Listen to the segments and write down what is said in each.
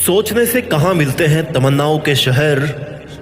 सोचने से कहाँ मिलते हैं तमन्नाओं के शहर,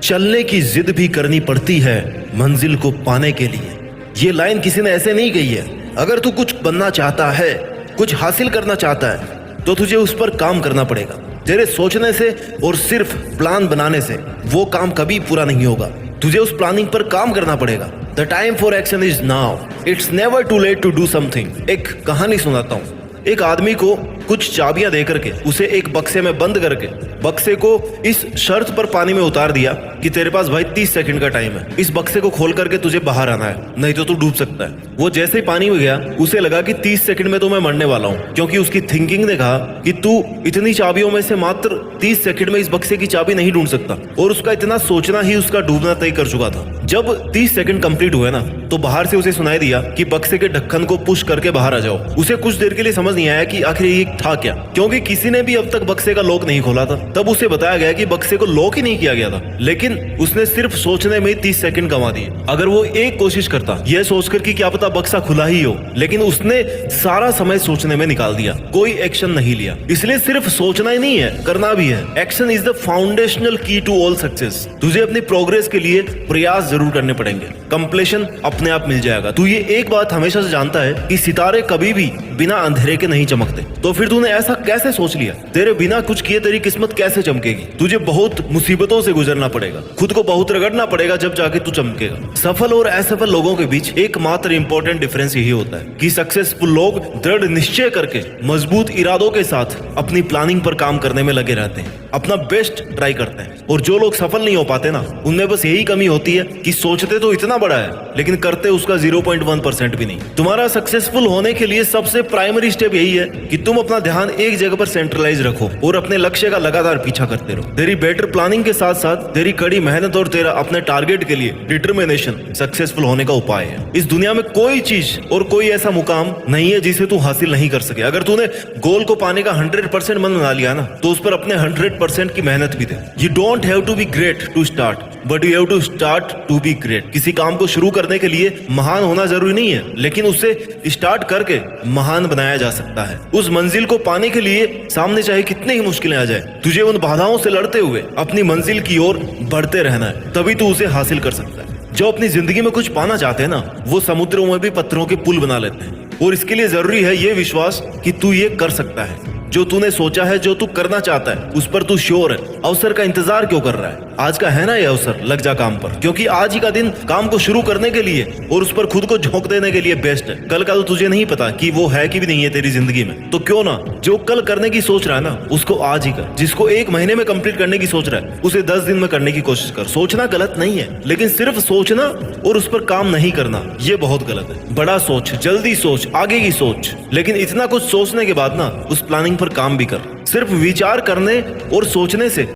चलने की जिद भी करनी पड़ती है मंजिल को पाने के लिए। ये लाइन किसी ने ऐसे नहीं कही है। अगर तू कुछ बनना चाहता है, कुछ हासिल करना चाहता है, तो तुझे उस पर काम करना पड़ेगा। तेरे सोचने से और सिर्फ प्लान बनाने से वो काम कभी पूरा नहीं होगा। तुझे उस प्लानिंग पर काम करना पड़ेगा। The time for action is now, it's never too late to do something. एक कहानी सुनाता हूँ। एक आदमी को कुछ चाबियां दे करके उसे एक बक्से में बंद करके बक्से को इस शर्त पर पानी में उतार दिया कि तेरे पास भाई 30 सेकंड का टाइम है। इस बक्से को खोल करके तुझे बाहर आना है, नहीं तो तू डूब सकता है। वो जैसे ही पानी में गया उसे लगा कि 30 सेकंड में तो मैं मरने वाला हूँ, क्योंकि उसकी थिंकिंग ने कहा कि तू इतनी चाबियों में से मात्र 30 सेकंड में इस बक्से की चाबी नहीं ढूंढ सकता। और उसका इतना सोचना ही उसका डूबना तय कर चुका था। जब 30 सेकंड कंप्लीट हुए ना, तो बाहर से उसे सुनाई दिया कि बक्से के ढक्कन को पुश करके बाहर आ जाओ। उसे कुछ देर के लिए समझ नहीं आया कि आखिर ये था क्या, क्योंकि किसी ने भी अब तक बक्से का लॉक नहीं खोला था। तब उसे बताया गया कि बक्से को लॉक ही नहीं किया गया था, लेकिन उसने सिर्फ सोचने में 30 सेकंड गंवा दिए। अगर वो एक कोशिश करता यह सोचकर कि क्या पता बक्सा खुला ही हो, लेकिन उसने सारा समय सोचने में निकाल दिया, कोई एक्शन नहीं लिया। इसलिए सिर्फ सोचना ही नहीं है, करना भी है। एक्शन इज द फाउंडेशनल की टू ऑल सक्सेस। तुझे अपनी प्रोग्रेस के लिए प्रयास जरूर करने पड़ेंगे, कंप्लीशन अपने आप मिल जाएगा। तू ये एक बात हमेशा से जानता है कि सितारे कभी भी बिना अंधेरे के नहीं चमकते। तो फिर तूने ऐसा कैसे सोच लिया? तेरे बिना कुछ किए तेरी किस्मत कैसे चमकेगी? तुझे बहुत मुसीबतों से गुजरना पड़ेगा, खुद को बहुत रगड़ना पड़ेगा, जब जाके तू चमकेगा। सफल और असफल लोगों के बीच एकमात्र इंपॉर्टेंट डिफरेंस यही होता है कि सक्सेसफुल लोग दृढ़ निश्चय करके मजबूत इरादों के साथ अपनी प्लानिंग पर काम करने में लगे रहते हैं, अपना बेस्ट ट्राई करते हैं। और जो लोग सफल नहीं हो पाते ना, उनमें बस यही कमी होती है कि सोचते तो इतना बड़ा है, लेकिन करते उसका 0.1% भी नहीं। तुम्हारा सक्सेसफुल होने के लिए सबसे प्राइमरी स्टेप यही है कि तुम अपना ध्यान एक जगह पर सेंट्रलाइज रखो और अपने लक्ष्य का लगातार पीछा करते रहो। तेरी बेटर प्लानिंग के साथ साथ तेरी कड़ी मेहनत और तेरा अपने टारगेट के लिए डिटर्मिनेशन सक्सेसफुल होने का उपाय है। इस दुनिया में कोई चीज और कोई ऐसा मुकाम नहीं है जिसे तू हासिल नहीं कर सके। अगर तूने गोल को पाने का 100% मन बना लिया ना, तो उस पर अपने 100% की मेहनत भी दे। You don't have to be great to start, but you have to start to be great. किसी काम को शुरू करने के लिए महान होना जरूरी नहीं है, लेकिन उसे स्टार्ट करके महान बनाया जा सकता है। उस मंजिल को पाने के लिए सामने चाहे कितनी ही मुश्किलें आ जाए, तुझे उन बाधाओं से लड़ते हुए अपनी मंजिल की ओर बढ़ते रहना है, तभी तू उसे हासिल कर सकता है। जो अपनी जिंदगी में कुछ पाना चाहते हैं ना, वो समुद्रों में भी पत्थरों के पुल बना लेते हैं। और इसके लिए जरूरी है ये विश्वास कि तू ये कर सकता है। जो तूने सोचा है, जो तू करना चाहता है, उस पर तू श्योर है। अवसर का इंतजार क्यों कर रहा है? आज का है ना ये अवसर, लग जा काम पर, क्योंकि आज ही का दिन काम को शुरू करने के लिए और उस पर खुद को झोंक देने के लिए बेस्ट है। कल का तो तुझे नहीं पता कि वो है कि भी नहीं है तेरी जिंदगी में। तो क्यों ना जो कल करने की सोच रहा है ना, उसको आज ही कर। जिसको 1 महीने में कंप्लीट करने की सोच रहा है, उसे 10 दिन में करने की कोशिश कर। सोचना गलत नहीं है, लेकिन सिर्फ सोचना और उस पर काम नहीं करना, ये बहुत गलत है। बड़ा सोच, जल्दी सोच, आगे की सोच, लेकिन इतना कुछ सोचने के बाद ना उस प्लानिंग पर काम भी कर। सिर्फ विचार करने और सोचने से